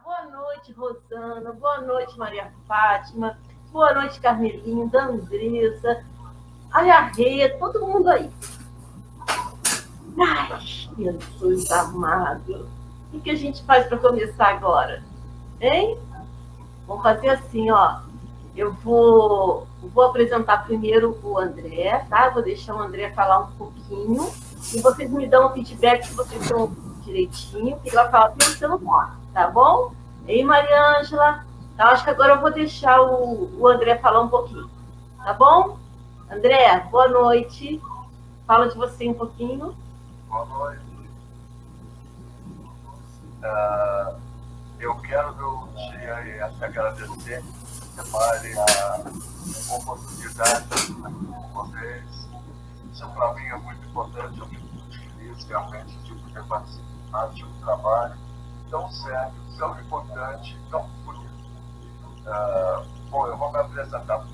Boa noite, Rosana. Boa noite, Maria Fátima. Boa noite, Carmelinda, Andressa, Ayarrê, todo mundo aí. Ai, Jesus amado. O que a gente faz para começar agora? Hein? Vamos fazer assim, ó. Eu vou apresentar primeiro o André, tá? Vou deixar o André falar um pouquinho e vocês me dão um feedback se vocês estão direitinho, que ele vai falar pensando morto, tá bom? Ei, Maria Ângela. Então, acho que agora eu vou deixar o André falar um pouquinho, tá bom? André, boa noite. Fala de você um pouquinho. Boa noite. Eu quero te agradecer a oportunidade com vocês. Isso para mim é muito importante. Eu fico muito feliz realmente de poder participar de um trabalho tão sério, tão importante, tão bonito. Bom, eu vou me apresentar.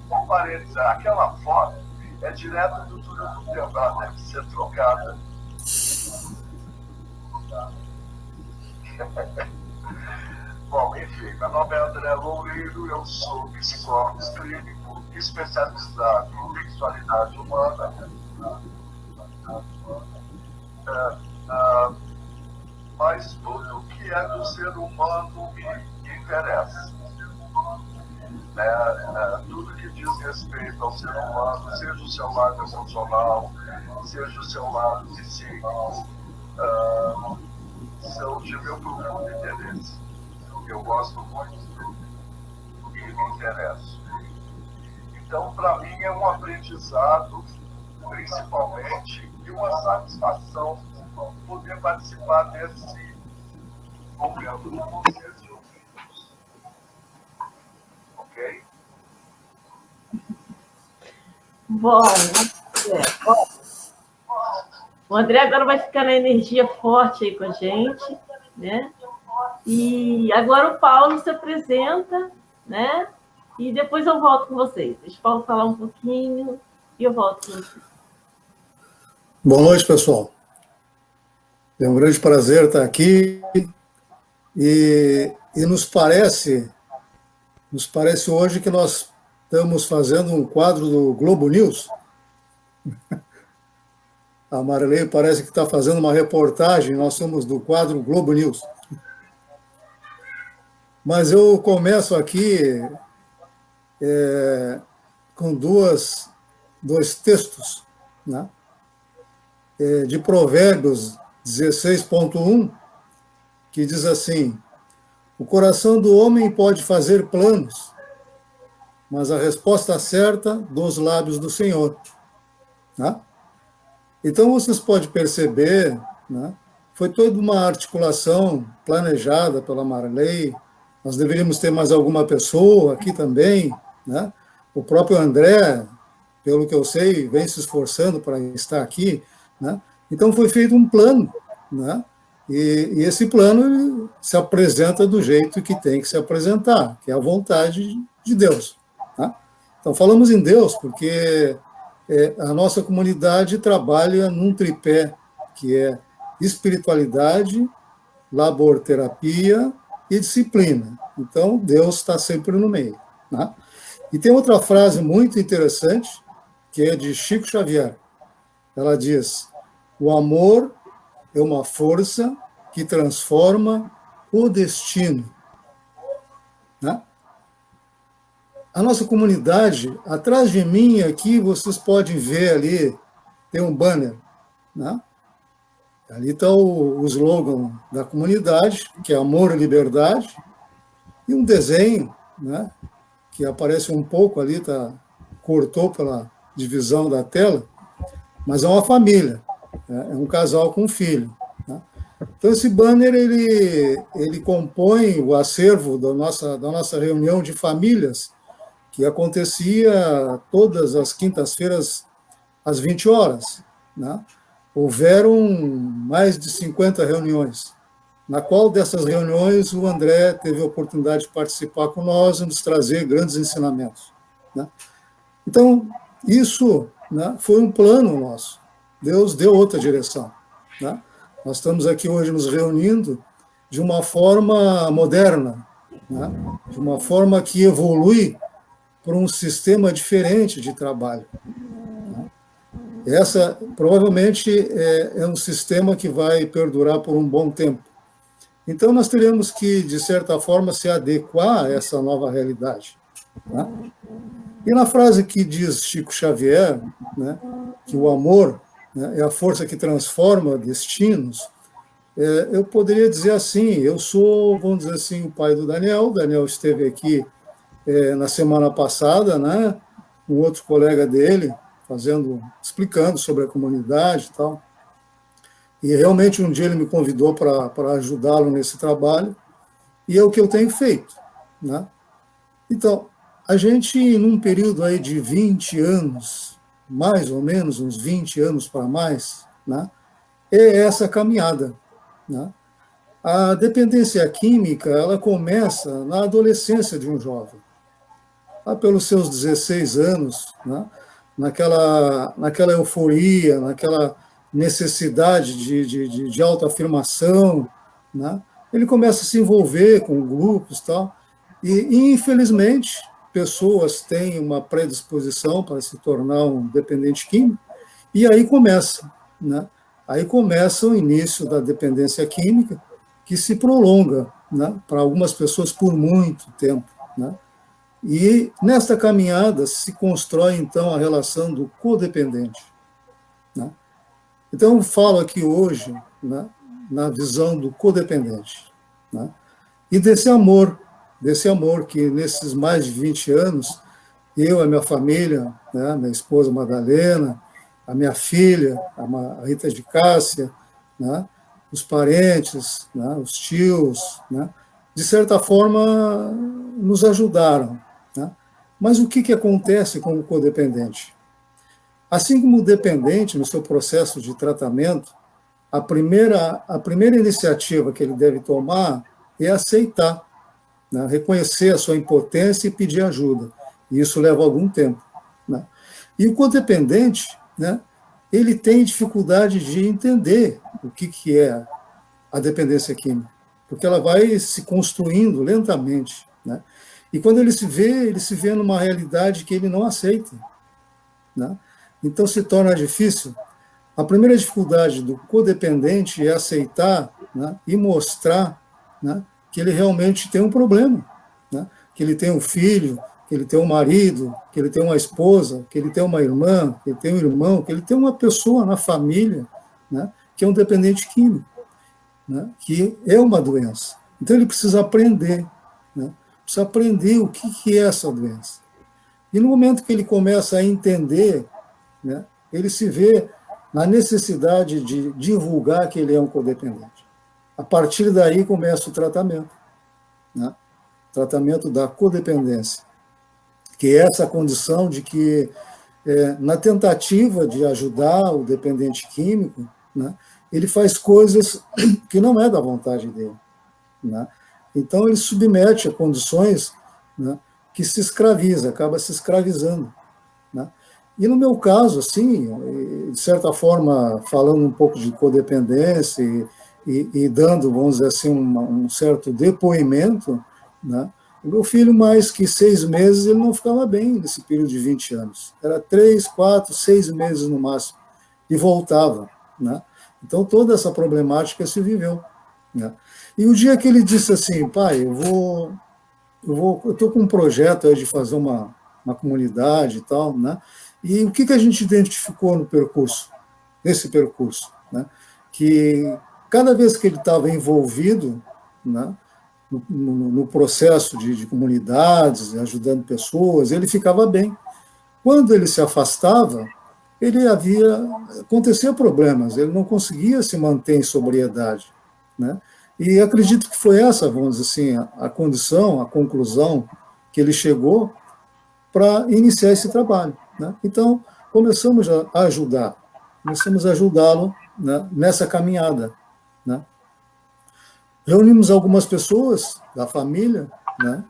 Um parênteses, aquela foto é direto do túnel do tempo, ela deve ser trocada. Bom, enfim, meu nome é André Loureiro, eu sou psicólogo clínico especializado em sexualidade humana. Mas tudo que é do ser humano me interessa. Tudo que diz respeito ao ser humano, seja o seu lado emocional, seja o seu lado psíquico, são de meu profundo interesse. Eu gosto muito do que me interessa. Então, para mim, é um aprendizado, principalmente, e uma satisfação poder participar desse momento com vocês e ouvintes. Ok? Bom, o André agora vai ficar na energia forte aí com a gente, né? E agora o Paulo se apresenta, né? E depois eu volto com vocês. Deixa o Paulo falar um pouquinho e eu volto com vocês. Boa noite, pessoal. É um grande prazer estar aqui e nos parece hoje que nós estamos fazendo um quadro do Globo News. A Marilei parece que está fazendo uma reportagem, nós somos do quadro Globo News. Mas eu começo aqui com dois textos, né? De Provérbios 16.1, que diz assim: o coração do homem pode fazer planos, mas a resposta certa dos lábios do Senhor. Né? Então, vocês podem perceber, né, foi toda uma articulação planejada pela Marley. Nós deveríamos ter mais alguma pessoa aqui também. Né? O próprio André, pelo que eu sei, vem se esforçando para estar aqui. Né? Então, foi feito um plano. Né? E esse plano se apresenta do jeito que tem que se apresentar, que é a vontade de Deus. Tá? Então, falamos em Deus porque a nossa comunidade trabalha num tripé que é espiritualidade, laborterapia e disciplina. Então, Deus está sempre no meio. Tá? E tem outra frase muito interessante, que é de Chico Xavier. Ela diz: o amor é uma força que transforma o destino. Né? A nossa comunidade, atrás de mim aqui, vocês podem ver ali, tem um banner. Né? Ali está o slogan da comunidade, que é Amor e Liberdade, e um desenho, né, que aparece um pouco ali, cortou pela divisão da tela, mas é uma família, né, é um casal com um filho. Né? Então, esse banner, ele compõe o acervo da nossa reunião de famílias, que acontecia todas as quintas-feiras, às 20 horas. Né? Houveram mais de 50 reuniões, na qual dessas reuniões o André teve a oportunidade de participar com nós e nos trazer grandes ensinamentos. Né? Então, isso, né, foi um plano nosso. Deus deu outra direção. Né? Nós estamos aqui hoje nos reunindo de uma forma moderna, né? De uma forma que evolui para um sistema diferente de trabalho. Essa, provavelmente, é um sistema que vai perdurar por um bom tempo. Então, nós teremos que, de certa forma, se adequar a essa nova realidade. Né? E na frase que diz Chico Xavier, né, que o amor, né, é a força que transforma destinos, eu poderia dizer assim, eu sou, vamos dizer assim, o pai do Daniel. O Daniel esteve aqui na semana passada, né, um outro colega dele, explicando sobre a comunidade e tal. E realmente um dia ele me convidou para ajudá-lo nesse trabalho, e é o que eu tenho feito. Né? Então, a gente, num período aí de 20 anos, mais ou menos, uns 20 anos para mais, né, é essa caminhada. Né? A dependência química, ela começa na adolescência de um jovem. Lá pelos seus 16 anos, né, naquela euforia, naquela necessidade de autoafirmação, né, ele começa a se envolver com grupos e tal, e, infelizmente, pessoas têm uma predisposição para se tornar um dependente químico, e aí começa, né? Aí começa o início da dependência química, que se prolonga, né, para algumas pessoas por muito tempo. Né? E nesta caminhada se constrói, então, a relação do codependente. Né? Então, eu falo aqui hoje, né, na visão do codependente. Né? E desse amor que nesses mais de 20 anos, eu, a minha família, né, minha esposa Madalena, a minha filha, a Rita de Cássia, né, os parentes, né, os tios, né, de certa forma, nos ajudaram. Né? Mas o que acontece com o codependente? Assim como o dependente, no seu processo de tratamento, a primeira iniciativa que ele deve tomar é aceitar, né, reconhecer a sua impotência e pedir ajuda. E isso leva algum tempo. Né? E o codependente, né, ele tem dificuldade de entender o que é a dependência química, porque ela vai se construindo lentamente. Né? E quando ele se vê numa realidade que ele não aceita. Né? Então se torna difícil. A primeira dificuldade do codependente é aceitar, né, e mostrar, né, que ele realmente tem um problema, né, que ele tem um filho, que ele tem um marido, que ele tem uma esposa, que ele tem uma irmã, que ele tem um irmão, que ele tem uma pessoa na família, né, que é um dependente químico, né, que é uma doença. Então ele precisa aprender, né, precisa aprender o que é essa doença. E no momento que ele começa a entender, né, ele se vê na necessidade de divulgar que ele é um codependente. A partir daí começa o tratamento, né? Tratamento da codependência, que é essa condição de que, na tentativa de ajudar o dependente químico, né, ele faz coisas que não é da vontade dele. Né? Então ele submete a condições, né, que se escraviza, acaba se escravizando. Né? E no meu caso, assim, de certa forma, falando um pouco de codependência e dando, vamos dizer assim, um certo depoimento, né? O meu filho, mais que 6 meses, ele não ficava bem nesse período de 20 anos. Era 3, 4, 6 meses no máximo, e voltava. Né? Então, toda essa problemática se viveu. Né? E o dia que ele disse assim, pai, eu estou com um projeto aí de fazer uma comunidade e tal, né? E o que a gente identificou no percurso, nesse percurso? Né? Que cada vez que ele estava envolvido, né, no processo de comunidades, ajudando pessoas, ele ficava bem. Quando ele se afastava, acontecia problemas, ele não conseguia se manter em sobriedade. Né? E acredito que foi essa, vamos dizer assim, a condição, a conclusão que ele chegou para iniciar esse trabalho. Né? Então, começamos a ajudá-lo, né, nessa caminhada. Né? Reunimos algumas pessoas da família, né?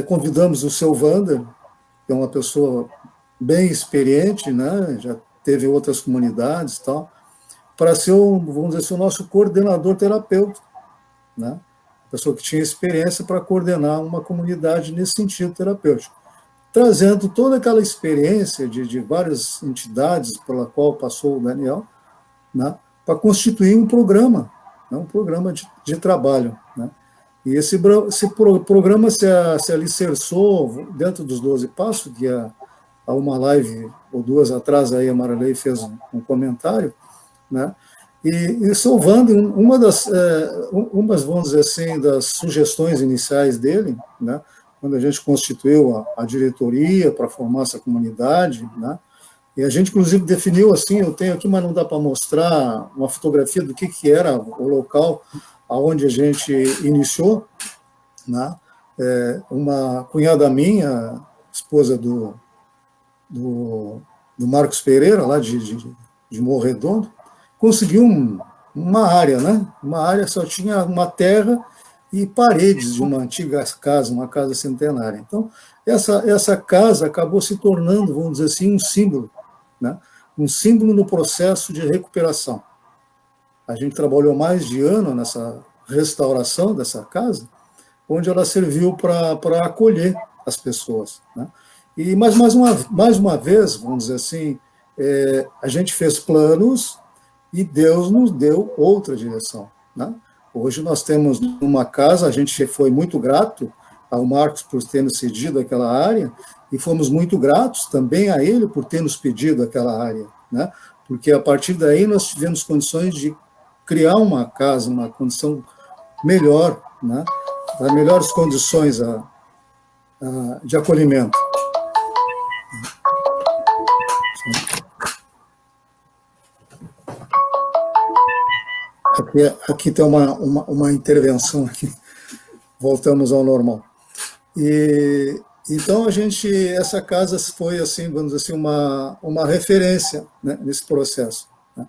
Convidamos o seu Wander, que é uma pessoa bem experiente, né? Já teve outras comunidades e tal, para ser, vamos dizer assim, o nosso coordenador terapêutico. né? Pessoa que tinha experiência para coordenar uma comunidade nesse sentido terapêutico, trazendo toda aquela experiência de várias entidades pela qual passou o Daniel, né, para constituir um programa, né, um programa de trabalho. Né? E esse programa se alicerçou dentro dos 12 Passos, que há uma live ou duas atrás aí a Marilei fez um comentário, né? E salvando umas, vamos dizer assim, das sugestões iniciais dele, né? Quando a gente constituiu a diretoria para formar essa comunidade, né? E a gente, inclusive, definiu assim, eu tenho aqui, mas não dá para mostrar uma fotografia do que era o local aonde a gente iniciou, né? Uma cunhada minha, esposa do Marcos Pereira, lá de Morro Redondo, conseguiu uma área, né? Uma área só tinha uma terra e paredes de uma antiga casa, uma casa centenária. Então, essa casa acabou se tornando, vamos dizer assim, um símbolo, né? Um símbolo no processo de recuperação. A gente trabalhou mais de ano nessa restauração dessa casa, onde ela serviu para acolher as pessoas, né? Mas mais uma vez, vamos dizer assim, a gente fez planos e Deus nos deu outra direção, né? Hoje nós temos uma casa, a gente foi muito grato ao Marcos por ter nos cedido aquela área, e fomos muito gratos também a ele por ter nos pedido aquela área, né? Porque a partir daí nós tivemos condições de criar uma casa, uma condição melhor, né? Para melhores condições de acolhimento. Aqui tem uma intervenção aqui. Voltamos ao normal. Então essa casa foi assim, vamos dizer assim, uma referência, né, nesse processo, né?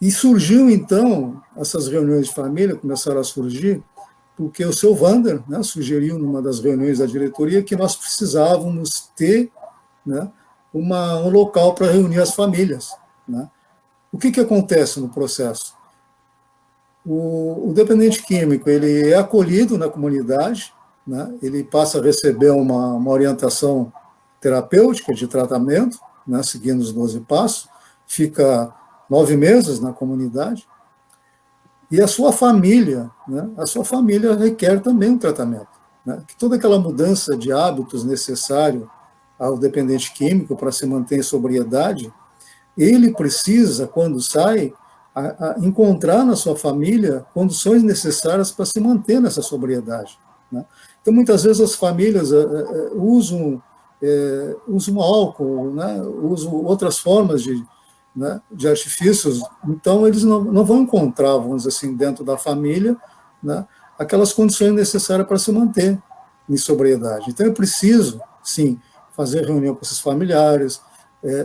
E surgiu então essas reuniões de família começaram a surgir porque o seu Wander, né, sugeriu numa das reuniões da diretoria que nós precisávamos ter, né, um local para reunir as famílias, né? O que acontece no processo? O dependente químico ele é acolhido na comunidade, né? Ele passa a receber uma orientação terapêutica de tratamento, né? Seguindo os 12 passos, fica 9 meses na comunidade, e a sua família, né? A sua família requer também um tratamento, né? Que toda aquela mudança de hábitos necessário ao dependente químico para se manter em sobriedade, ele precisa, quando sai, encontrar na sua família condições necessárias para se manter nessa sobriedade, né? Então, muitas vezes as famílias usam álcool, né? Usam outras formas de artifícios, então eles não vão encontrar, vamos dizer assim, dentro da família, né, aquelas condições necessárias para se manter em sobriedade. Então, é preciso, sim, fazer reunião com esses familiares,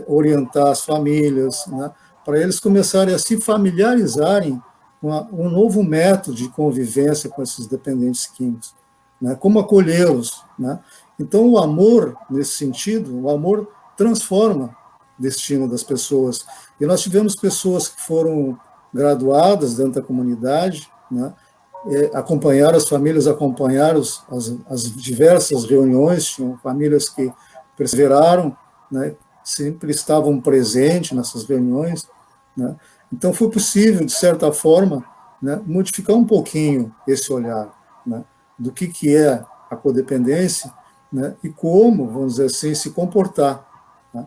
orientar as famílias, né, para eles começarem a se familiarizarem com um novo método de convivência com esses dependentes químicos, né, como acolhê-los, né? Então, o amor, nesse sentido, o amor transforma o destino das pessoas. E nós tivemos pessoas que foram graduadas dentro da comunidade, né, acompanharam as famílias, acompanharam as diversas reuniões, tinham famílias que perseveraram, né, sempre estavam presentes nessas reuniões, né? Então foi possível, de certa forma, né, modificar um pouquinho esse olhar, né, do que é a codependência, né, e como, vamos dizer assim, se comportar, né?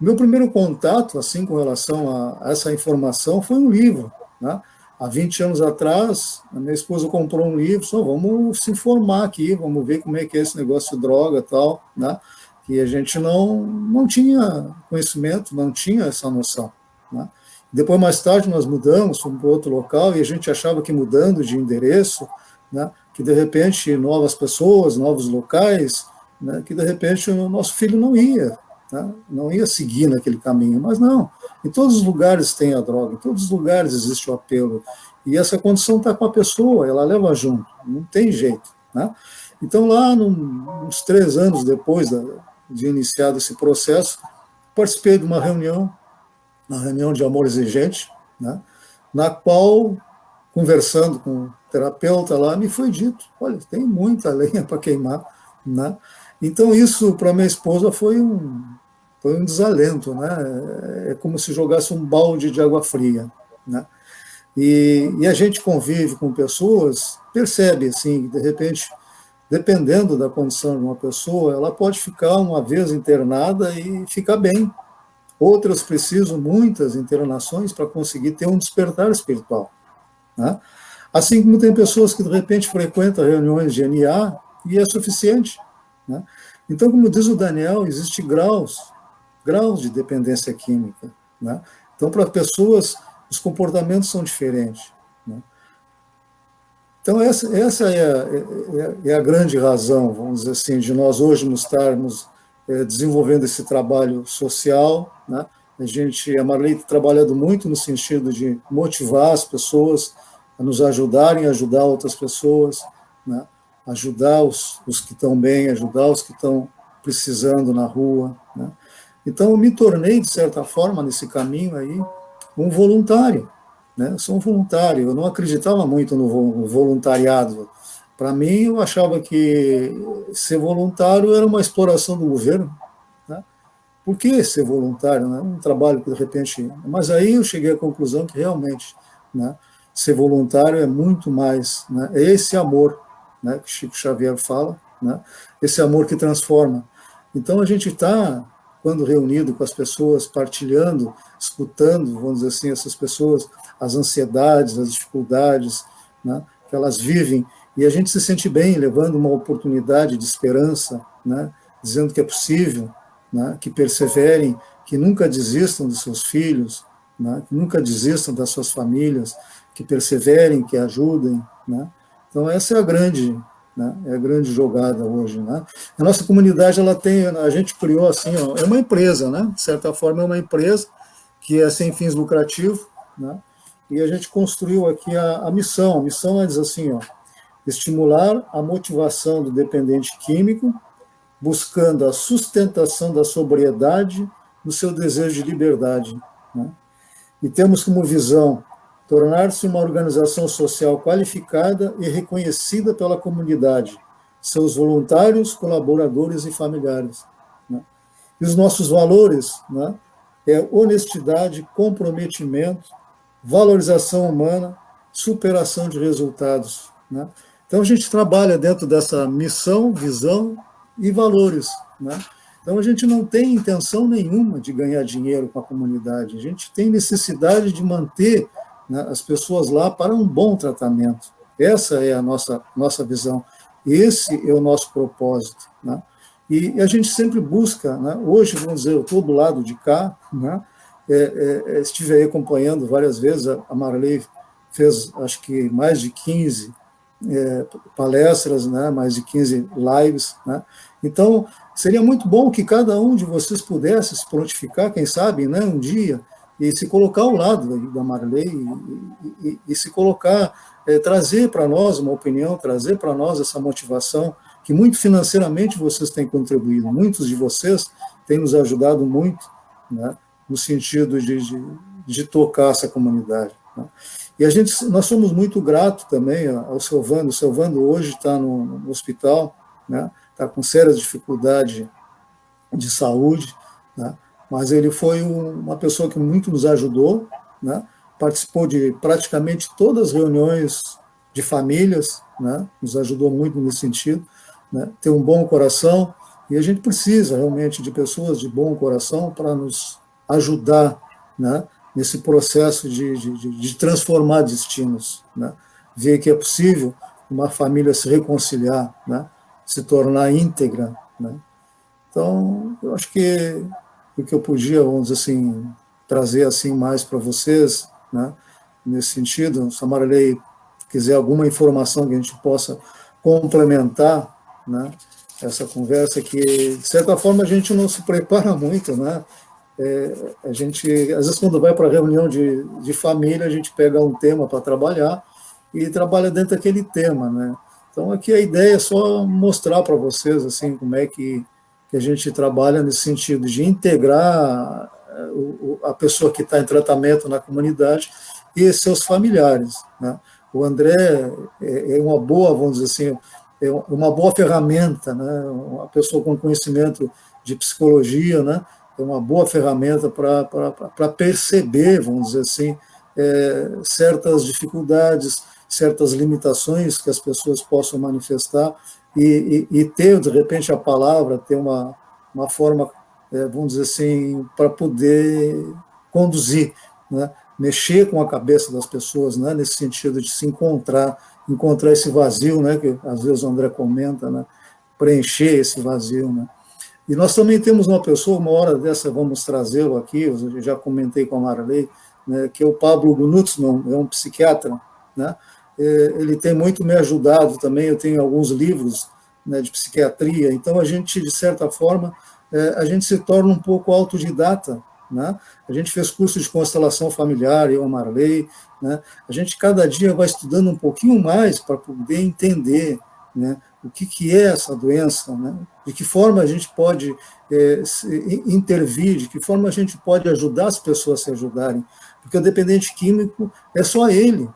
O meu primeiro contato, assim, com relação a essa informação, foi um livro, né? Há 20 anos atrás, a minha esposa comprou um livro, só vamos se informar aqui, vamos ver como é que é esse negócio de droga e tal, né? Que a gente não tinha conhecimento, não tinha essa noção, né? Depois, mais tarde, nós mudamos, fomos para outro local, e a gente achava que mudando de endereço, né, que de repente novas pessoas, novos locais, né, que de repente o nosso filho não ia, né, não ia seguir naquele caminho. Mas não, em todos os lugares tem a droga, em todos os lugares existe o apelo, e essa condição está com a pessoa, ela leva junto, não tem jeito, né? Então, lá, uns 3 anos depois de iniciado esse processo, participei de uma reunião de amor exigente, né, na qual conversando com o terapeuta lá, me foi dito, olha, tem muita lenha para queimar, né? Então isso para minha esposa foi um desalento, né? É como se jogasse um balde de água fria, né? E a gente convive com pessoas, percebe assim, de repente, dependendo da condição de uma pessoa, ela pode ficar uma vez internada e ficar bem. Outras precisam muitas internações para conseguir ter um despertar espiritual, né? Assim como tem pessoas que, de repente, frequentam reuniões de NA e é suficiente, né? Então, como diz o Daniel, existem graus de dependência química, né? Então, para pessoas, os comportamentos são diferentes, né? Então, essa é a grande razão, vamos dizer assim, de nós hoje nos estarmos desenvolvendo esse trabalho social, né? A Marley tem trabalhado muito no sentido de motivar as pessoas a nos ajudarem a ajudar outras pessoas, né? Ajudar os que estão bem, ajudar os que estão precisando na rua, né? Então, eu me tornei, de certa forma, nesse caminho aí, um voluntário, né? Eu sou um voluntário, eu não acreditava muito no voluntariado. Para mim, eu achava que ser voluntário era uma exploração do governo, né? Por que ser voluntário, né? Um trabalho que, de repente... Mas aí eu cheguei à conclusão que, realmente, né, ser voluntário é muito mais, né? É esse amor, né, que Chico Xavier fala, né? Esse amor que transforma. Então, a gente está, quando reunido com as pessoas, partilhando, escutando, vamos dizer assim, essas pessoas, as ansiedades, as dificuldades, né, que elas vivem, e a gente se sente bem, levando uma oportunidade de esperança, né, dizendo que é possível, né, que perseverem, que nunca desistam dos seus filhos, né, que nunca desistam das suas famílias, que perseverem, que ajudem, né? Então essa é a grande, né, é a grande jogada hoje, né? A nossa comunidade, ela tem, a gente criou assim, ó, é uma empresa, né? De certa forma é uma empresa que é sem fins lucrativos, né? E a gente construiu aqui a missão. A missão é dizer assim, ó, estimular a motivação do dependente químico, buscando a sustentação da sobriedade no seu desejo de liberdade, né? E temos como visão tornar-se uma organização social qualificada e reconhecida pela comunidade, seus voluntários, colaboradores e familiares, né? E os nossos valores, né, é honestidade, comprometimento, valorização humana, superação de resultados, né? Então, a gente trabalha dentro dessa missão, visão e valores, né? Então, a gente não tem intenção nenhuma de ganhar dinheiro com a comunidade, a gente tem necessidade de manter, né, as pessoas lá para um bom tratamento. Essa é a nossa visão, esse é o nosso propósito, né? E a gente sempre busca, né? Hoje, vamos dizer, eu estou do lado de cá, né? Estive aí acompanhando várias vezes, a Marley fez, acho que, mais de 15 palestras, né? Mais de 15 lives, né? Então, seria muito bom que cada um de vocês pudesse se prontificar, quem sabe, né, um dia, e se colocar ao lado da Marley e se colocar, trazer para nós uma opinião, trazer para nós essa motivação, que muito financeiramente vocês têm contribuído, muitos de vocês têm nos ajudado muito, né, no sentido de tocar essa comunidade, né? E nós somos muito gratos também ao Silvano. O Silvano hoje está no hospital, né, está com sérias dificuldades de saúde, né? Mas ele foi uma pessoa que muito nos ajudou, né? Participou de praticamente todas as reuniões de famílias, né? Nos ajudou muito nesse sentido, né? Tem um bom coração, e a gente precisa realmente de pessoas de bom coração para nos ajudar, né, nesse processo de transformar destinos, né? Ver que é possível uma família se reconciliar, né? Se tornar íntegra, né? Então, eu acho que o que eu podia, vamos dizer assim, trazer assim mais para vocês, né, nesse sentido, se a Marley quiser alguma informação que a gente possa complementar, né, essa conversa, que, de certa forma, a gente não se prepara muito, né? A gente, às vezes, quando vai para reunião de família, a gente pega um tema para trabalhar e trabalha dentro daquele tema, né? Então, aqui a ideia é só mostrar para vocês, assim, como é que a gente trabalha nesse sentido de integrar a pessoa que está em tratamento na comunidade e seus familiares, né? O André é uma boa, vamos dizer assim, é uma boa ferramenta, né? Uma pessoa com conhecimento de psicologia, né? É uma boa ferramenta para perceber, vamos dizer assim, certas dificuldades, certas limitações que as pessoas possam manifestar e ter, de repente, a palavra, ter uma forma, vamos dizer assim, para poder conduzir, né? Mexer com a cabeça das pessoas, né? Nesse sentido de se encontrar esse vazio, né? Que às vezes o André comenta, né? Preencher esse vazio, né? E nós também temos uma pessoa, uma hora dessa vamos trazê-lo aqui, eu já comentei com a Marley, né, que é o Pablo Gnutzmann, é um psiquiatra, né? Ele tem muito me ajudado também, eu tenho alguns livros, né, de psiquiatria, então a gente, de certa forma, a gente se torna um pouco autodidata, né? A gente fez curso de constelação familiar, eu, a Marley, né? A gente cada dia vai estudando um pouquinho mais para poder entender, né, o que é essa doença, né? De que forma a gente pode intervir, de que forma a gente pode ajudar as pessoas a se ajudarem, porque o dependente químico é só ele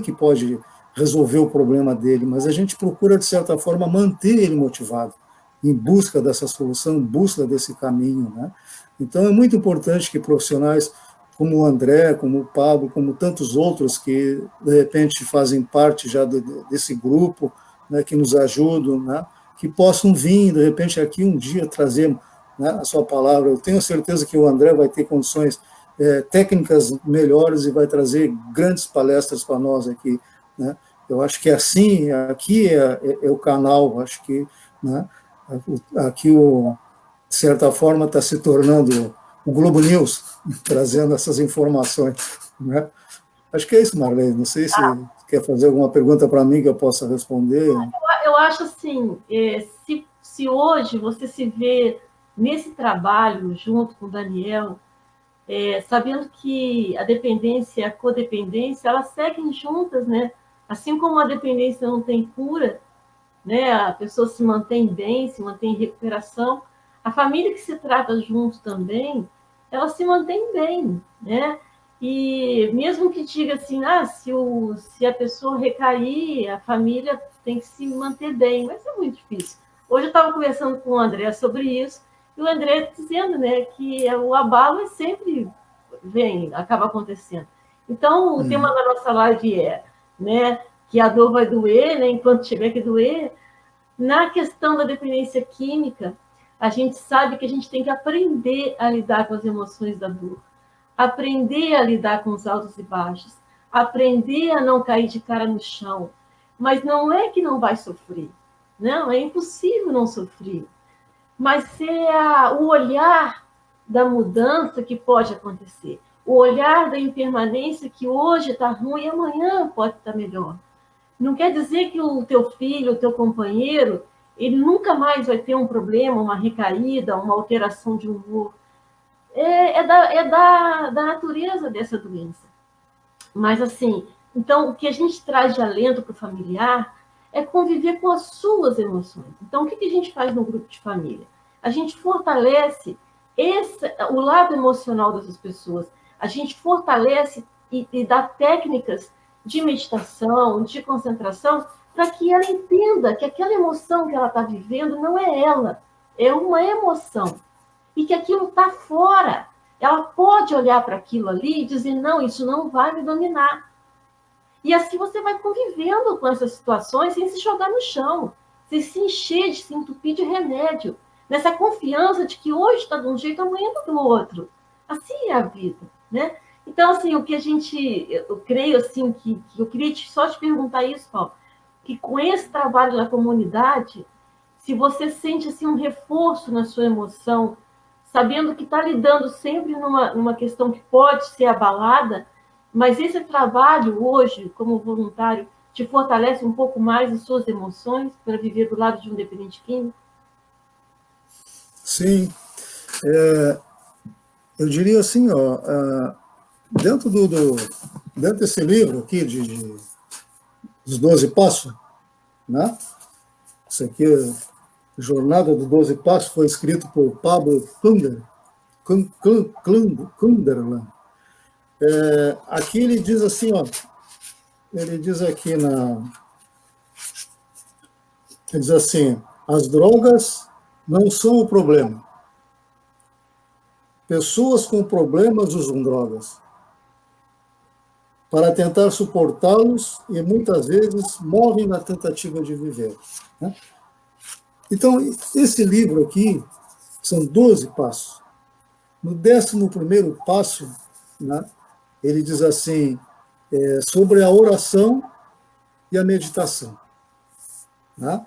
que pode resolver o problema dele, mas a gente procura, de certa forma, manter ele motivado, em busca dessa solução, em busca desse caminho, né? Então, é muito importante que profissionais como o André, como o Pablo, como tantos outros que, de repente, fazem parte já desse grupo, né, que nos ajudam, né, que possam vir, de repente, aqui um dia trazer, né, a sua palavra. Eu tenho certeza que o André vai ter condições técnicas melhores e vai trazer grandes palestras para nós aqui, né. Eu acho que assim, aqui é o canal, acho que, né, aqui, de certa forma, está se tornando o Globo News, trazendo essas informações, né. Acho que é isso, Marlene. Não sei se quer fazer alguma pergunta para mim que eu possa responder. Eu acho assim, se hoje você se vê nesse trabalho junto com o Daniel, sabendo que a dependência e a codependência, elas seguem juntas, né? Assim como a dependência não tem cura, né? A pessoa se mantém bem, se mantém em recuperação, a família que se trata junto também, ela se mantém bem, né? E mesmo que diga assim, se a pessoa recair, a família tem que se manter bem, mas é muito difícil. Hoje eu estava conversando com o André sobre isso, e o André dizendo, né, que o abalo sempre acaba acontecendo. Então, o tema da nossa live né, que a dor vai doer, né, enquanto tiver que doer. Na questão da dependência química, a gente sabe que a gente tem que aprender a lidar com as emoções da dor, aprender a lidar com os altos e baixos, aprender a não cair de cara no chão. Mas não é que não vai sofrer. Não, é impossível não sofrer. Mas é o olhar da mudança que pode acontecer. O olhar da impermanência que hoje está ruim e amanhã pode estar melhor. Não quer dizer que o teu filho, o teu companheiro, ele nunca mais vai ter um problema, uma recaída, uma alteração de humor. É da natureza dessa doença. Mas, assim, então, o que a gente traz de alento para o familiar é conviver com as suas emoções. Então, o que a gente faz no grupo de família? A gente fortalece o lado emocional dessas pessoas. A gente fortalece e dá técnicas de meditação, de concentração, para que ela entenda que aquela emoção que ela está vivendo não é ela, é uma emoção. E que aquilo está fora. Ela pode olhar para aquilo ali e dizer, não, isso não vai me dominar. E assim você vai convivendo com essas situações sem se jogar no chão, sem se encher, de se entupir de remédio. Nessa confiança de que hoje está de um jeito, amanhã está do outro. Assim é a vida, né? Então, assim, o que eu creio, assim, que eu queria só te perguntar isso, Paulo, que com esse trabalho na comunidade, se você sente, assim, um reforço na sua emoção, sabendo que está lidando sempre numa questão que pode ser abalada, mas esse trabalho hoje, como voluntário, te fortalece um pouco mais as suas emoções para viver do lado de um dependente químico? Sim. Eu diria assim, ó, dentro desse livro aqui, dos 12 Passos, né? Isso aqui, Jornada dos 12 Passos, foi escrito por Pablo Kunderland. Aqui ele diz assim, ó, ele diz aqui ele diz assim: as drogas não são o problema. Pessoas com problemas usam drogas para tentar suportá-los e muitas vezes morrem na tentativa de viver. Né? Então, esse livro aqui são 12 passos. No 11º passo, né, ele diz assim, sobre a oração e a meditação. Né?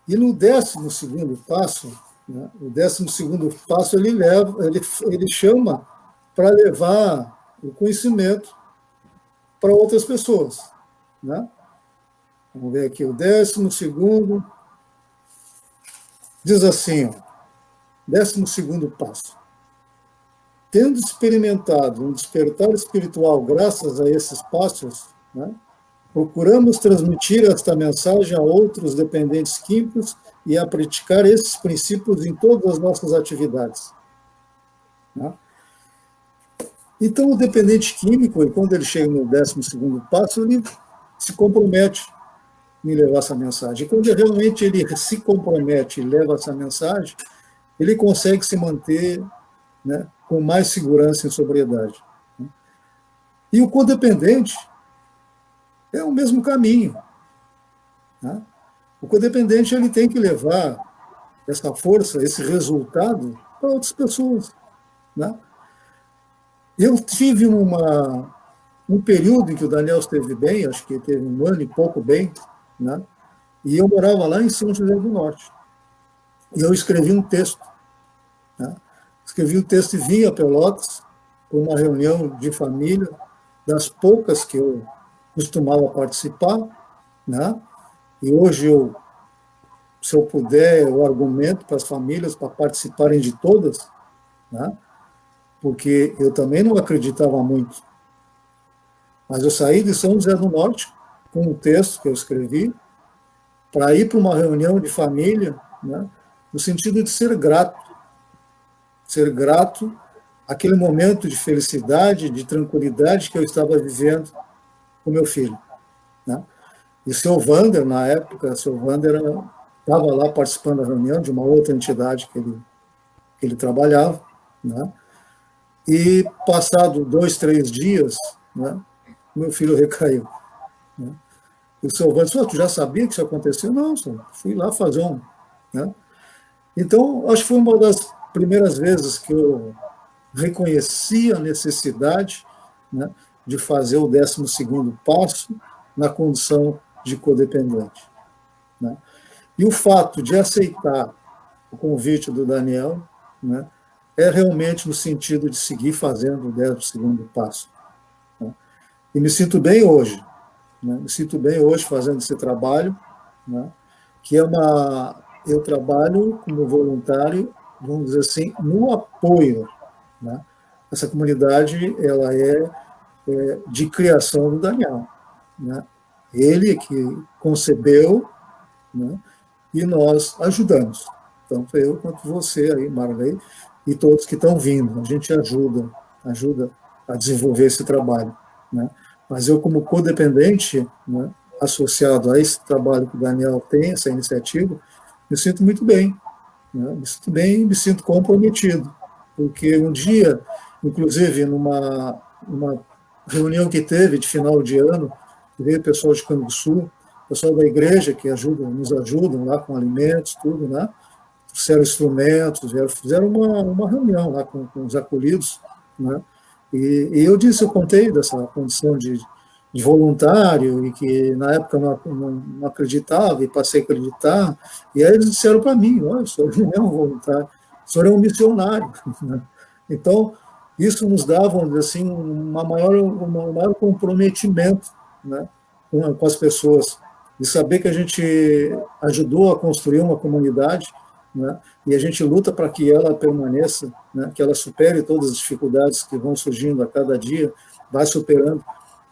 E no 12º passo, né, o 12º passo ele chama para levar o conhecimento para outras pessoas. Né? Vamos ver aqui, o 12º diz assim, ó, 12º passo. Tendo experimentado um despertar espiritual graças a esses passos, né, procuramos transmitir esta mensagem a outros dependentes químicos e a praticar esses princípios em todas as nossas atividades. Né? Então, o dependente químico, quando ele chega no 12º passo, ele se compromete em levar essa mensagem. E quando realmente ele se compromete e leva essa mensagem, ele consegue se manter, né, com mais segurança e sobriedade. E o codependente é o mesmo caminho. Né? O codependente ele tem que levar essa força, esse resultado para outras pessoas. Né? Eu tive um período em que o Daniel esteve bem, acho que teve 1 ano e pouco bem, né? E eu morava lá em São José do Norte. E eu escrevi um texto. Né? Escrevi o texto e vim a Pelotas para uma reunião de família, das poucas que eu costumava participar. Né? E hoje, se eu puder, eu argumento para as famílias para participarem de todas, né? Porque eu também não acreditava muito. Mas eu saí de São José do Norte com um texto que eu escrevi para ir para uma reunião de família, né? No sentido de ser grato àquele momento de felicidade, de tranquilidade que eu estava vivendo com meu filho. Né? E o seu Wander, na época, o seu Wander estava lá participando da reunião de uma outra entidade que ele trabalhava, né? E passado 2, 3 dias, né, meu filho recaiu. Né? E o seu Wander disse: tu já sabia que isso aconteceu? Não, senhor, fui lá fazer um. Né? Então, acho que foi uma das primeiras vezes que eu reconheci a necessidade, né, de fazer o 12º passo na condição de codependente. Né? E o fato de aceitar o convite do Daniel, né, é realmente no sentido de seguir fazendo o 12º passo. Né? E me sinto bem hoje. Né? Me sinto bem hoje fazendo esse trabalho, né, que eu trabalho como voluntário, vamos dizer assim, no apoio. Né? Essa comunidade ela é de criação do Daniel. Né? Ele que concebeu, né, e nós ajudamos. Tanto eu quanto você aí, Marley, e todos que estão vindo. A gente ajuda a desenvolver esse trabalho. Né? Mas eu, como codependente, né, associado a esse trabalho que o Daniel tem, essa iniciativa, me sinto muito bem. Né? Me sinto bem, me sinto comprometido. Porque um dia, inclusive, numa reunião que teve de final de ano, veio o pessoal de Canguçu, o pessoal da igreja que nos ajudam lá com alimentos, tudo, né? Fizeram instrumentos, fizeram uma reunião lá com os acolhidos, né? E eu contei dessa condição de voluntário, e que na época não acreditava, e passei a acreditar, e aí eles disseram para mim: olha, o senhor não é um voluntário, o senhor é um missionário. Né? Então, isso nos dava, vamos dizer assim, um maior comprometimento, né, com as pessoas, de saber que a gente ajudou a construir uma comunidade, né, e a gente luta para que ela permaneça, né, que ela supere todas as dificuldades que vão surgindo a cada dia, vai superando,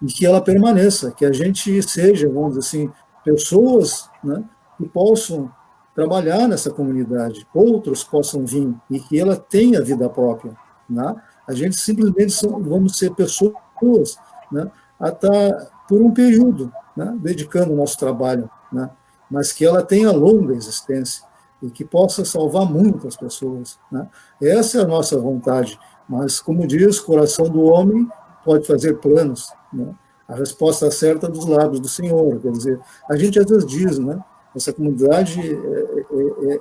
e que ela permaneça, que a gente seja, vamos dizer assim, pessoas, né, que possam trabalhar nessa comunidade, outros possam vir, e que ela tenha vida própria. Né? A gente simplesmente vamos ser pessoas, né, a estar por um período, né, dedicando o nosso trabalho, né, mas que ela tenha longa existência e que possa salvar muitas pessoas, né. Essa é a nossa vontade, mas, como diz, o coração do homem pode fazer planos, né, a resposta certa dos lábios do Senhor, quer dizer, a gente às vezes diz, né, essa comunidade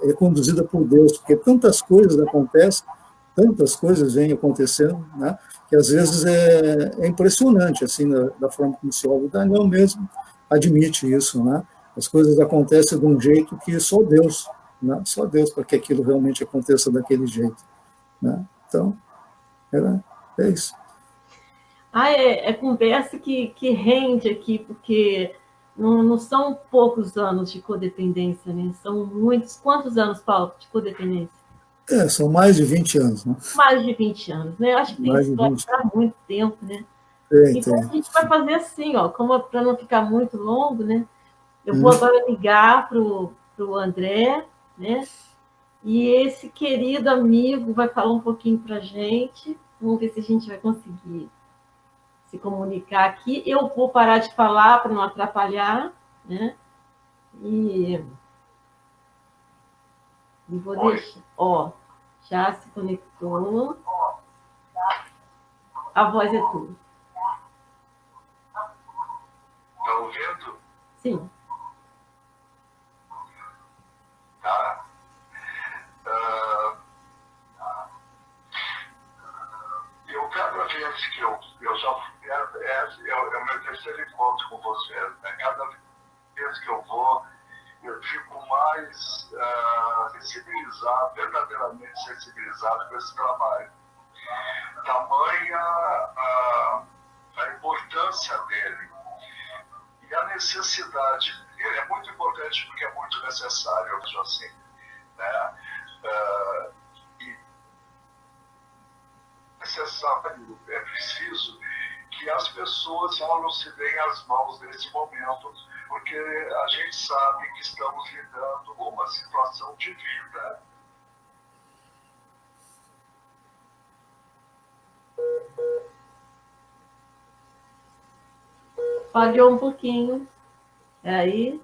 é conduzida por Deus, porque tantas coisas acontecem, tantas coisas vêm acontecendo, né, que às vezes é impressionante, assim, da forma como se olha. O Daniel mesmo admite isso, né, as coisas acontecem de um jeito que só Deus, né, só Deus para que aquilo realmente aconteça daquele jeito, né, então, é isso. Ah, é conversa que rende aqui, porque não são poucos anos de codependência, né? São muitos. Quantos anos, Paulo, de codependência? São mais de 20 anos, né? Mais de 20 anos, né? Eu acho que tem Mais de história 20. para muito tempo, né? Então Tem. a gente vai fazer assim, ó, como para não ficar muito longo, né? Eu vou agora ligar para o André, né? E esse querido amigo vai falar um pouquinho para a gente. Vamos ver se a gente vai conseguir se comunicar aqui. Eu vou parar de falar para não atrapalhar, né? E vou deixar. Ó, já se conectou. A voz é tua. Tá ouvindo? Sim. Tá. Eu cada vez que eu já é o meu terceiro encontro com você, né? Cada vez que eu vou, eu fico mais sensibilizado, verdadeiramente sensibilizado com esse trabalho. Tamanha a importância dele e a necessidade. Ele é muito importante porque é muito necessário, eu vejo assim, né? E necessário, é preciso que as pessoas não se deem as mãos nesse momento, porque a gente sabe que estamos lidando com uma situação de vida. Falhou um pouquinho. Aí,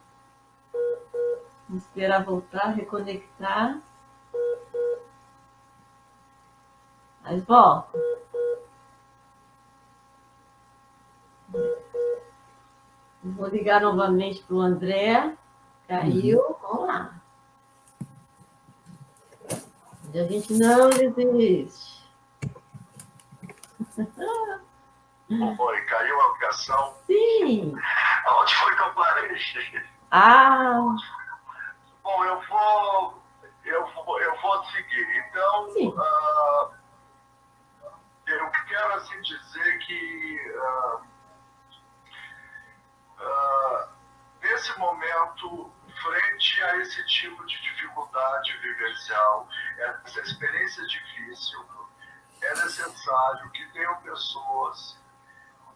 vamos esperar voltar, reconectar. Mas volta. Vou ligar novamente para o André. Caiu. Vamos lá. E a gente não desiste. Foi, caiu a ligação. Sim. Onde foi que eu parei? Bom, eu vou seguir. Então, eu quero assim dizer que nesse momento, frente a esse tipo de dificuldade vivencial, essa experiência difícil, é necessário que tenham pessoas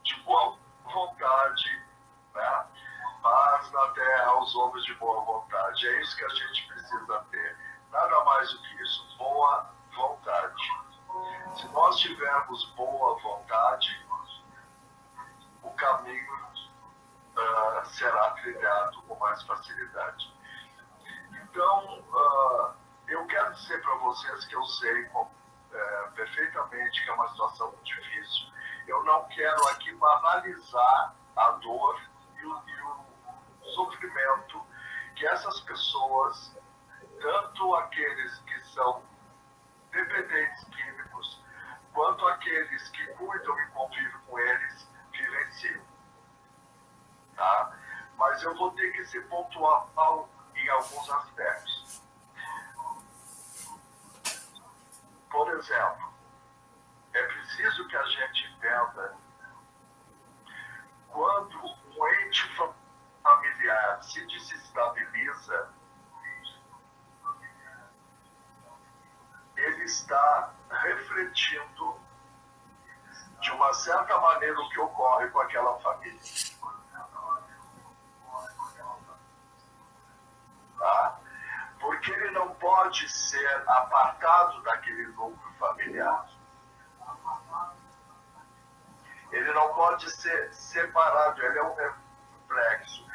de boa vontade, né? Paz na terra, os homens de boa vontade. É isso que a gente precisa ter. Nada mais do que isso, boa vontade. Se nós tivermos boa vontade, o caminho será trilhado com mais facilidade. Então, eu quero dizer para vocês que eu sei perfeitamente que é uma situação muito difícil. Eu não quero aqui banalizar a dor e o sofrimento que essas pessoas, tanto aqueles que são dependentes químicos, quanto aqueles que cuidam e convivem com eles, vivenciam. Tá? Mas eu vou ter que ser pontual em alguns aspectos. Por exemplo, é preciso que a gente entenda quando um ente familiar se desestabiliza, ele está refletindo de uma certa maneira o que ocorre com aquela família. Tá? Porque ele não pode ser apartado daquele núcleo familiar. Ele não pode ser separado, ele é um reflexo.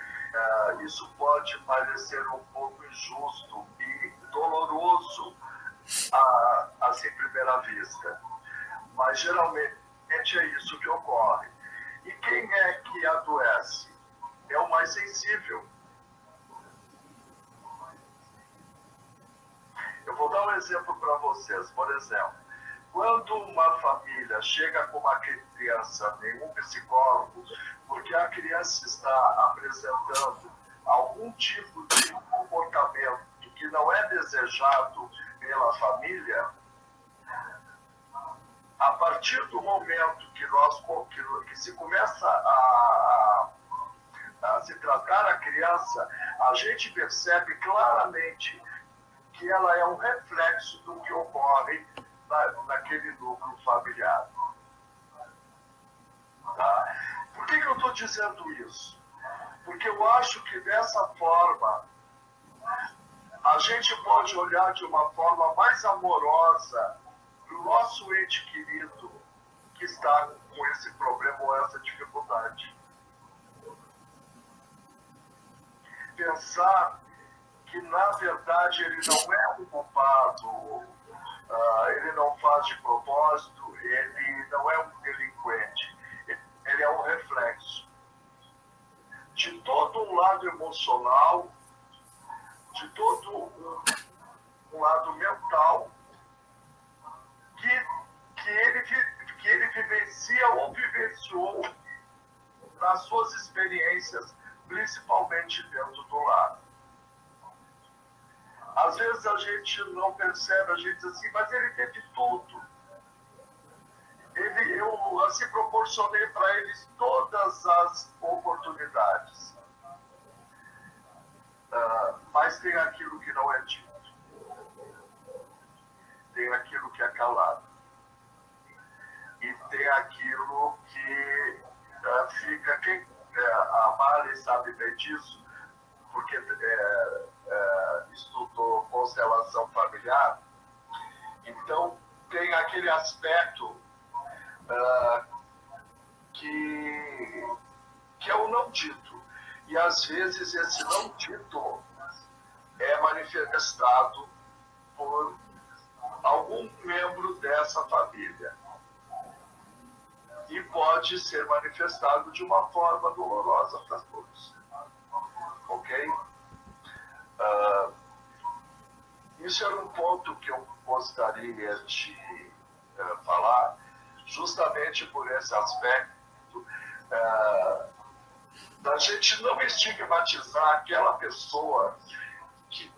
Isso pode parecer um pouco injusto e doloroso assim, à primeira vista, mas geralmente é isso que ocorre. E quem é que adoece? É o mais sensível. Eu vou dar um exemplo para vocês. Por exemplo, quando uma família chega com uma criança em um psicólogo, porque a criança está apresentando algum tipo de comportamento que não é desejado pela família, a partir do momento que se começa a se tratar a criança, a gente percebe claramente que ela é um reflexo do que ocorre naquele núcleo familiar. Tá? Por que eu estou dizendo isso? Porque eu acho que dessa forma a gente pode olhar de uma forma mais amorosa para o nosso ente querido que está com esse problema ou essa dificuldade. Pensar que, na verdade, ele não é um culpado, ele não faz de propósito, ele não é um delinquente, ele é um reflexo de todo um lado emocional, de todo um lado mental que ele vivencia ou vivenciou nas suas experiências, principalmente dentro do lar. Às vezes a gente não percebe, a gente diz assim, mas ele teve tudo. Eu assim, proporcionei para eles todas as oportunidades. Mas tem aquilo que não é dito. Tem aquilo que é calado. E tem aquilo que fica... a Mari sabe bem disso, porque estudou constelação familiar. Então, tem aquele aspecto que é o não dito. E, às vezes, esse não dito é manifestado por algum membro dessa família. E pode ser manifestado de uma forma dolorosa para todos. Ok? Isso era um ponto que eu gostaria de falar, justamente por esse aspecto da gente não estigmatizar aquela pessoa que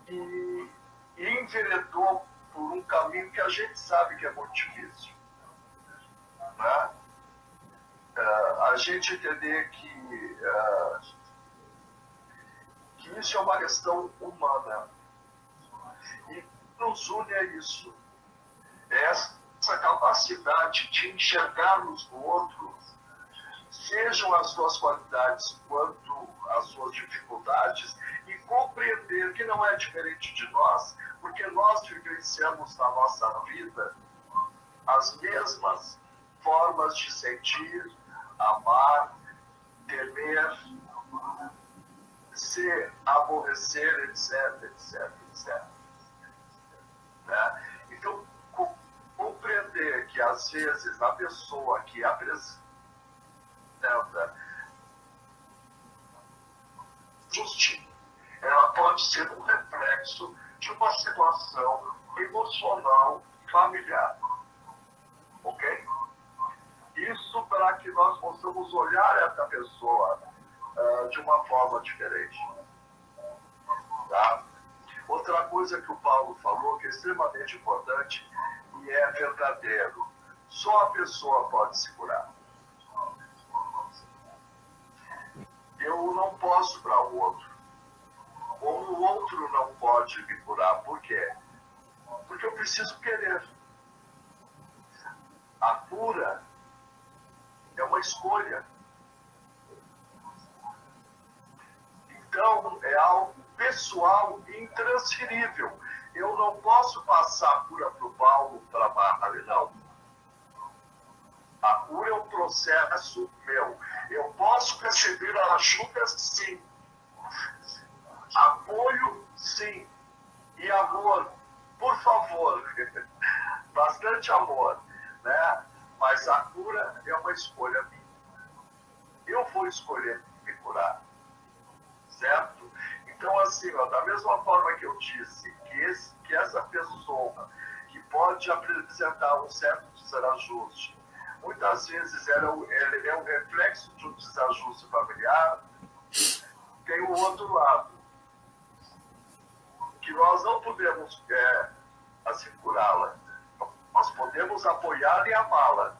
enveredou por um caminho que a gente sabe que é muito difícil. Né? A gente entender que isso é uma questão humana. E nos une a isso. É essa capacidade de enxergarmos no outro, sejam as suas qualidades quanto as suas dificuldades, e compreender que não é diferente de nós, porque nós vivenciamos na nossa vida as mesmas formas de sentir, amar, temer, se aborrecer, etc, etc, etc. Né? Então, compreender que, às vezes, a pessoa que apresenta justiça, ela pode ser um reflexo de uma situação emocional familiar. Ok? Isso para que nós possamos olhar essa pessoa de uma forma diferente. Tá? Outra coisa que o Paulo falou, que é extremamente importante e é verdadeiro: só a pessoa pode se curar. Eu não posso para o outro. Como o outro não pode me curar. Por quê? Porque eu preciso querer. A cura é uma escolha. Então, é algo pessoal e intransferível. Eu não posso passar a cura para o Paulo, para a Mari, não. A cura é um processo meu. Eu posso receber ajuda, sim. Apoio, sim. E amor, por favor. Bastante amor, né? Mas a cura é uma escolha minha. Eu vou escolher me curar, certo? Então, assim, ó, da mesma forma que eu disse que essa pessoa que pode apresentar um certo desajuste, muitas vezes ele é um reflexo de um desajuste familiar, tem o outro lado, que nós não podemos assim, curá-la. Nós podemos apoiá-la e amá-la,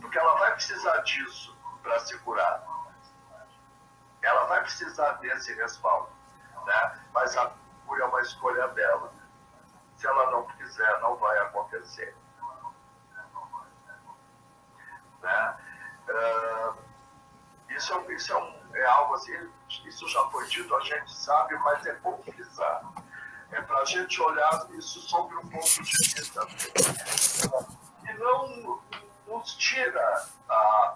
porque ela vai precisar disso para se curar. Ela vai precisar desse respaldo, né? Mas a cura é uma escolha dela. Se ela não quiser, não vai acontecer. Né? Isso é algo assim, isso já foi dito, a gente sabe, mas é bom frisar. É para a gente olhar isso sobre um ponto de vista que não nos tira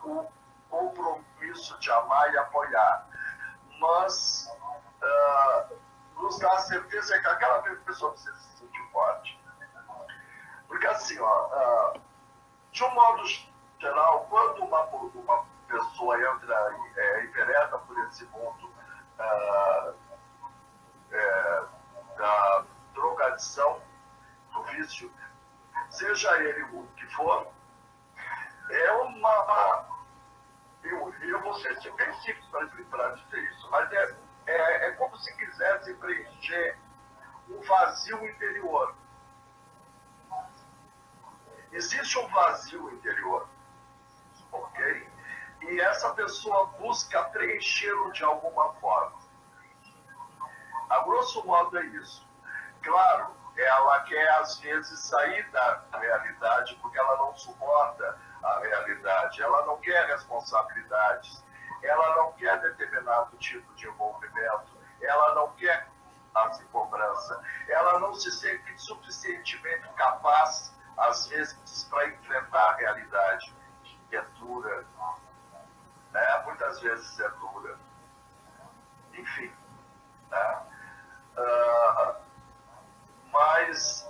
o compromisso de amar e apoiar, mas nos dá a certeza que aquela pessoa precisa se sentir forte. Porque assim, ó, de um modo geral, quando uma pessoa entra envereda por esse mundo da drogadição, do vício, seja ele o que for, é uma... Eu vou ser bem simples para dizer isso, mas é como se quisesse preencher um vazio interior. Existe um vazio interior, ok? E essa pessoa busca preenchê-lo de alguma forma. A grosso modo é isso. Claro, ela quer às vezes sair da realidade porque ela não suporta a realidade, ela não quer responsabilidades, ela não quer determinado tipo de envolvimento, ela não quer a cobrança, ela não se sente suficientemente capaz, às vezes, para enfrentar a realidade, que é dura, né? Muitas vezes é dura. Enfim, né? Mas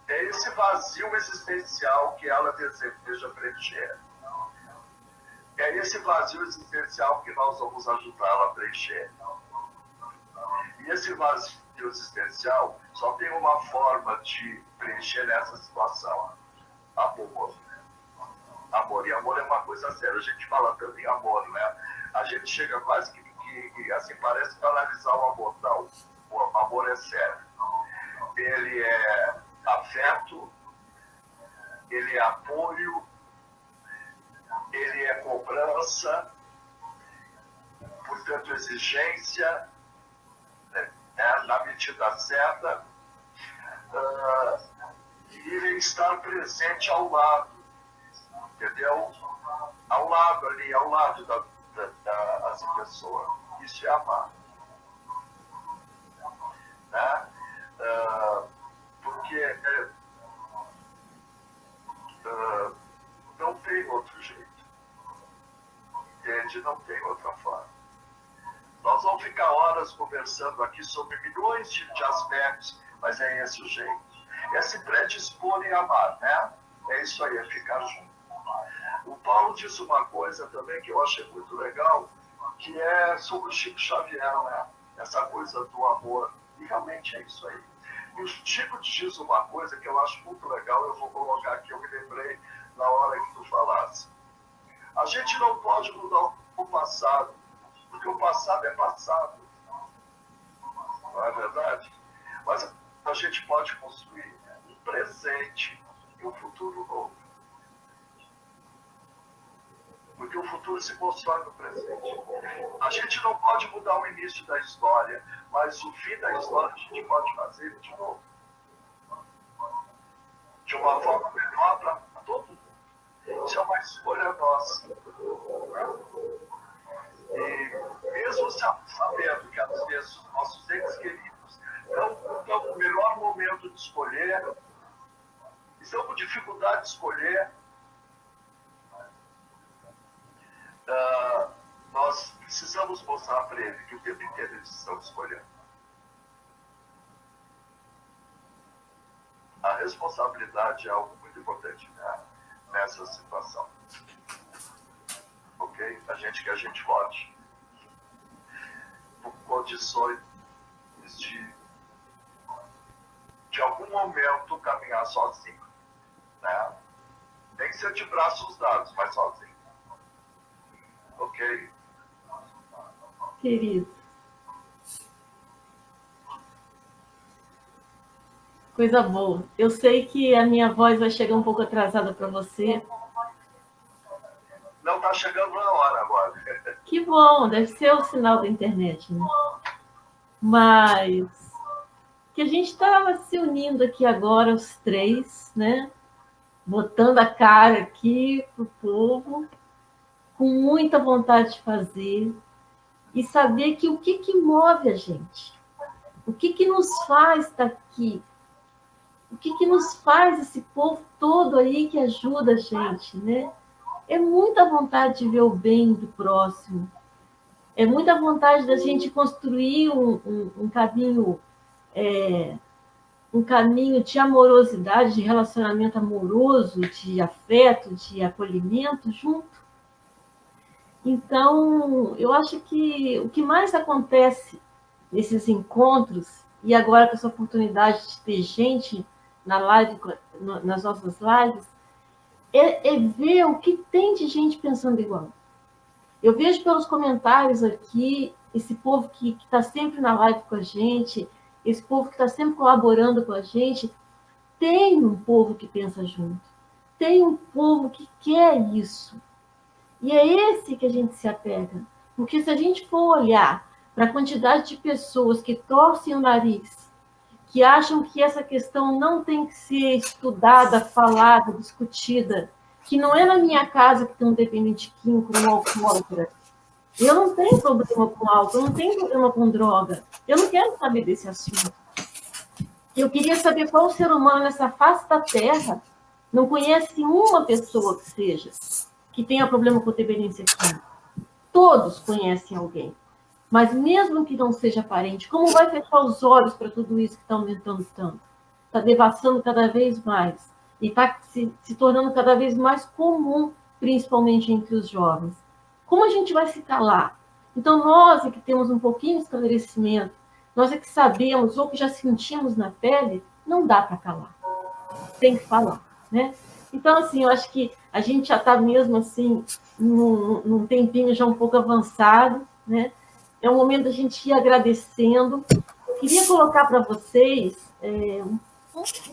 é esse vazio existencial que ela deseja preencher. É esse vazio existencial que nós vamos ajudá-la a preencher. E esse vazio existencial só tem uma forma de preencher nessa situação: amor. Amor. E amor é uma coisa séria. A gente fala tanto em amor, né? A gente chega quase que assim, parece banalizar o amor. Não. O amor é sério. Ele é afeto, ele é apoio, ele é cobrança, portanto exigência, né, na medida certa, e ele estar presente ao lado, entendeu? Ao lado ali, ao lado da pessoa. Isso é amar. Né? Porque não tem outro jeito. Entende? Não tem outra forma. Nós vamos ficar horas conversando aqui sobre milhões de aspectos, mas é esse o jeito. É se predispor em amar, né? É isso aí, é ficar junto. O Paulo disse uma coisa também que eu achei muito legal, que é sobre o Chico Xavier, né? Essa coisa do amor. E realmente é isso aí. E o Chico diz uma coisa que eu acho muito legal, eu vou colocar aqui, eu me lembrei na hora que tu falasse. A gente não pode mudar o passado, porque o passado é passado. Não é verdade? Mas a gente pode construir um presente e um futuro novo. Porque o futuro se constrói no presente. A gente não pode mudar o início da história, mas o fim da história a gente pode fazer de novo. De uma forma melhor para todo mundo. Isso é uma escolha nossa. E mesmo sabendo que às vezes os nossos entes queridos não estão no melhor momento de escolher, estão com dificuldade de escolher, precisamos mostrar para ele que o tempo inteiro eles estão escolhendo. A responsabilidade é algo muito importante, né, nessa situação. Ok? A gente que a gente vote por condições de algum momento caminhar sozinho, né? Tem que ser de braços dados, mas sozinho. Ok? Querido. Coisa boa. Eu sei que a minha voz vai chegar um pouco atrasada para você. Não está chegando na hora agora. Que bom, deve ser o sinal da internet, né? Mas que a gente estava se unindo aqui agora, os três, né? Botando a cara aqui pro povo, com muita vontade de fazer, e saber que o que move a gente, o que nos faz estar aqui, o que nos faz esse povo todo aí que ajuda a gente, né? É muita vontade de ver o bem do próximo, é muita vontade da gente construir um caminho, um caminho de amorosidade, de relacionamento amoroso, de afeto, de acolhimento junto. Então, eu acho que o que mais acontece nesses encontros, e agora com essa oportunidade de ter gente na live, nas nossas lives, é ver o que tem de gente pensando igual. Eu vejo pelos comentários aqui, esse povo que está sempre na live com a gente, esse povo que está sempre colaborando com a gente, tem um povo que pensa junto, tem um povo que quer isso. E é esse que a gente se apega. Porque se a gente for olhar para a quantidade de pessoas que torcem o nariz, que acham que essa questão não tem que ser estudada, falada, discutida, que não é na minha casa que tem um dependente químico, um alcoólatra. Eu não tenho problema com álcool, eu não tenho problema com droga. Eu não quero saber desse assunto. Eu queria saber qual ser humano nessa face da Terra não conhece uma pessoa que seja que tenha problema com dependência química. Todos conhecem alguém. Mas mesmo que não seja parente, como vai fechar os olhos para tudo isso que está aumentando tanto? Está devassando cada vez mais. E está se tornando cada vez mais comum, principalmente entre os jovens. Como a gente vai se calar? Então, nós é que temos um pouquinho de esclarecimento, nós é que sabemos ou que já sentimos na pele, não dá para calar. Tem que falar, né? Então, assim, eu acho que a gente já está mesmo, assim, num tempinho já um pouco avançado, né? É um momento da gente ir agradecendo. Eu queria colocar para vocês,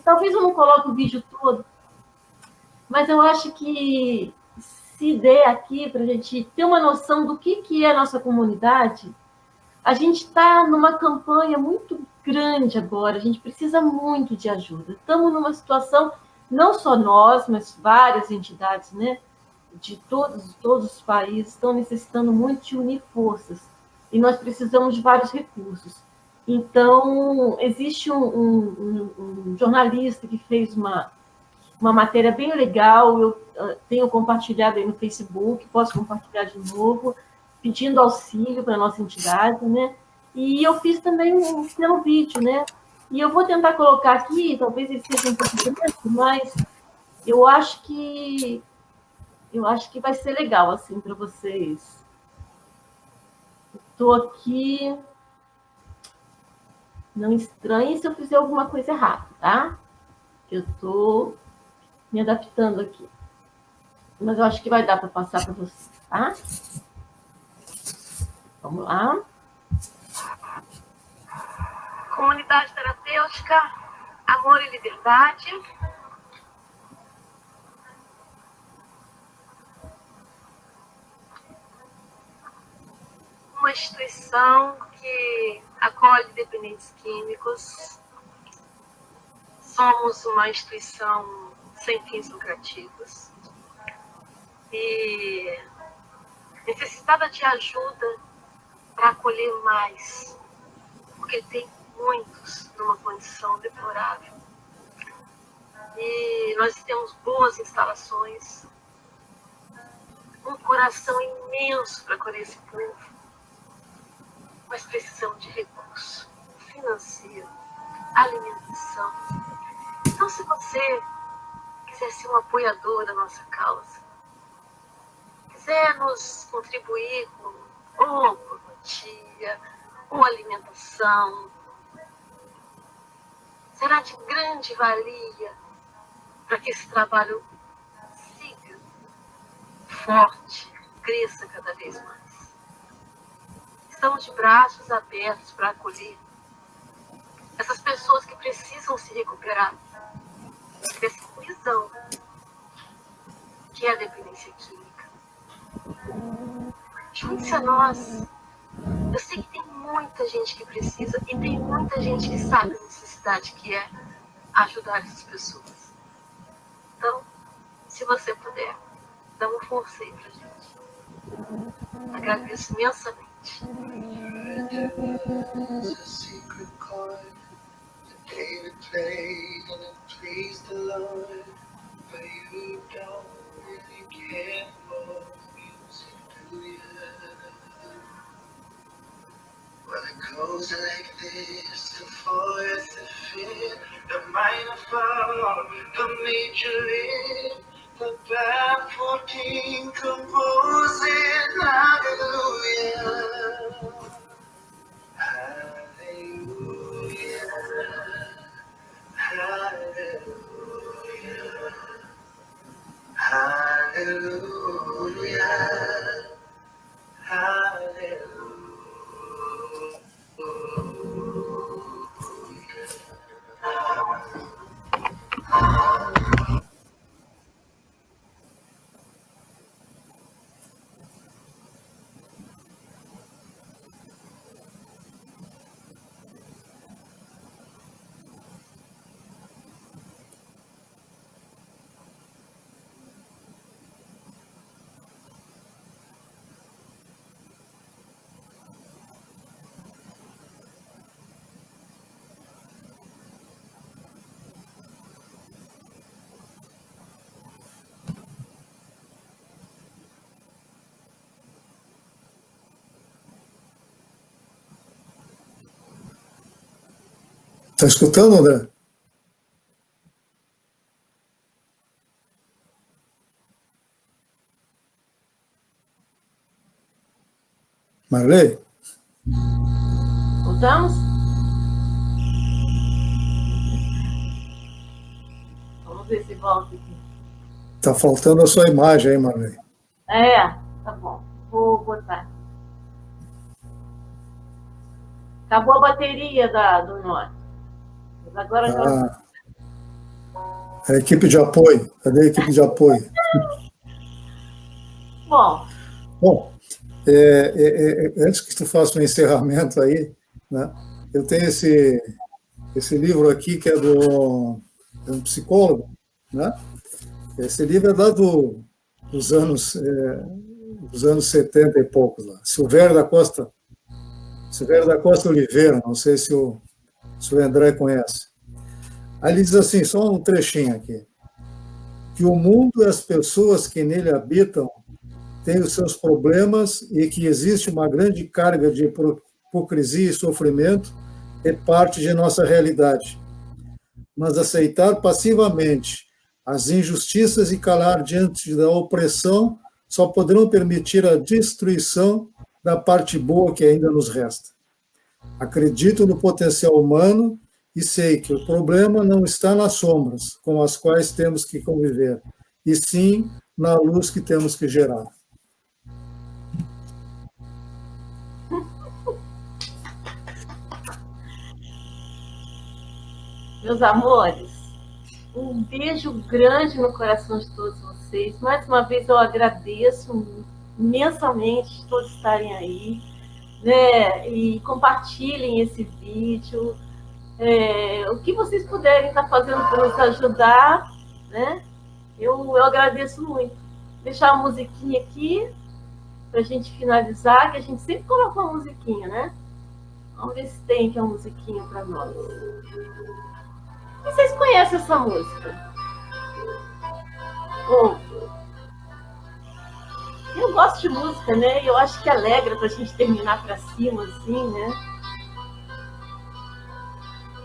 talvez eu não coloque o vídeo todo, mas eu acho que se der aqui para a gente ter uma noção do que é a nossa comunidade, a gente está numa campanha muito grande agora, a gente precisa muito de ajuda. Estamos numa situação, não só nós, mas várias entidades, né, de todos os países estão necessitando muito de unir forças. E nós precisamos de vários recursos. Então, existe um jornalista que fez uma matéria bem legal, eu tenho compartilhado aí no Facebook, posso compartilhar de novo, pedindo auxílio para a nossa entidade, né? E eu fiz também um pequeno vídeo, né? E eu vou tentar colocar aqui, talvez ele seja um pouco grande, mas eu acho que vai ser legal, assim, para vocês. Estou aqui. Não estranhe se eu fizer alguma coisa errada, tá? Eu estou me adaptando aqui. Mas eu acho que vai dar para passar para vocês, tá? Vamos lá. Comunidade terapêutica, amor e liberdade. Uma instituição que acolhe dependentes químicos. Somos uma instituição sem fins lucrativos e necessitada de ajuda para acolher mais, porque tem muitos numa condição deplorável. E nós temos boas instalações, um coração imenso para acolher esse povo. recurso financeiro, alimentação. Então, se você quiser ser um apoiador da nossa causa, quiser nos contribuir com ou quantia, ou alimentação, será de grande valia para que esse trabalho siga forte, cresça cada vez mais. Estamos de braços abertos para acolher essas pessoas que precisam se recuperar dessa prisão que é a dependência química. Junte-se a nós. Eu sei que tem muita gente que precisa e tem muita gente que sabe a necessidade que é ajudar essas pessoas. Então, se você puder, dá uma força aí pra gente. Agradeço imensamente. David played and it pleased the Lord, but you don't really care for music, do you? Well, it goes like this: the fourth, the fifth, the minor fall, the major lift, the band 14 composing hallelujah. Hallelujah. Hallelujah, hallelujah, hallelujah. Está escutando, André? Marley? Voltamos? Vamos ver se volta aqui. Está faltando a sua imagem aí, Marley. É, tá bom. Vou botar. Acabou a bateria do Norte. Mas agora já... A equipe de apoio. Cadê a equipe de apoio? Bom, antes que tu faça um encerramento aí, né, eu tenho esse livro aqui que é de um psicólogo, né? Esse livro é lá dos anos 70 e poucos, lá. Silvério da Costa Oliveira, não sei se o André conhece. Aí ele diz assim, só um trechinho aqui, que o mundo e as pessoas que nele habitam têm os seus problemas e que existe uma grande carga de hipocrisia e sofrimento é parte de nossa realidade. Mas aceitar passivamente as injustiças e calar diante da opressão só poderão permitir a destruição da parte boa que ainda nos resta. Acredito no potencial humano e sei que o problema não está nas sombras com as quais temos que conviver, e sim na luz que temos que gerar. meus amores, um beijo grande no coração de todos vocês. Mais uma vez eu agradeço imensamente todos estarem aí, né? E compartilhem esse vídeo. O que vocês puderem estar fazendo para nos ajudar, né? Eu agradeço muito. Deixar uma musiquinha aqui para a gente finalizar, que a gente sempre coloca uma musiquinha, né? Vamos ver se tem aqui uma musiquinha para nós. Vocês conhecem essa música? Eu gosto de música, né? Eu acho que alegra para a gente terminar para cima, assim, né?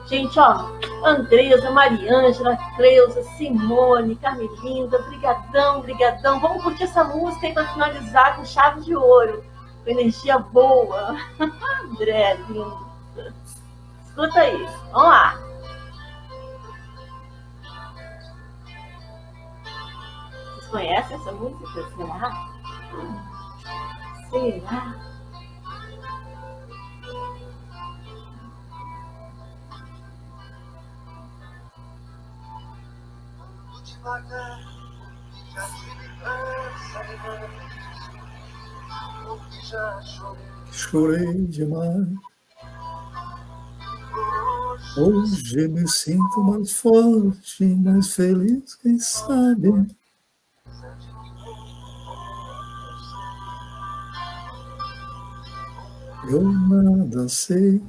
Gente, ó, Andresa, Mariângela, Cleusa, Simone, Carmelinda, brigadão, brigadão. Vamos curtir essa música aí para finalizar com chave de ouro, com energia boa. André, lindo. Escuta isso, vamos lá. Vocês conhecem essa música? Será? Será? Chorei demais. Hoje me sinto mais forte, mais feliz, quem sabe. Eu nada sei.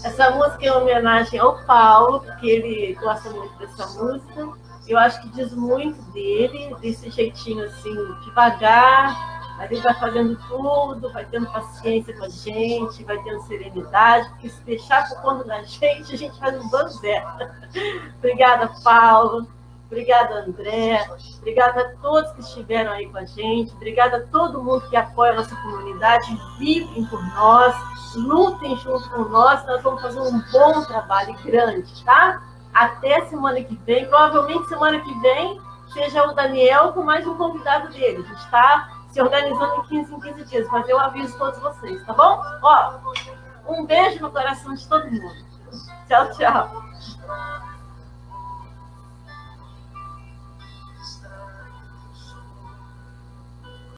Essa música é uma homenagem ao Paulo, porque ele gosta muito dessa música. Eu acho que diz muito dele, desse jeitinho assim, devagar, mas ele vai fazendo tudo, vai tendo paciência com a gente, vai tendo serenidade, porque se deixar por conta da gente, a gente faz um bando certo. Obrigada, Paulo. Obrigada, André. Obrigada a todos que estiveram aí com a gente. Obrigada a todo mundo que apoia a nossa comunidade. Vibrem por nós, lutem junto com nós. Nós vamos fazer um bom trabalho grande, tá? Até semana que vem. Provavelmente semana que vem seja o Daniel com mais um convidado dele. A gente está se organizando em 15 dias. Mas eu aviso todos vocês, tá bom? Ó, um beijo no coração de todo mundo. Tchau, tchau.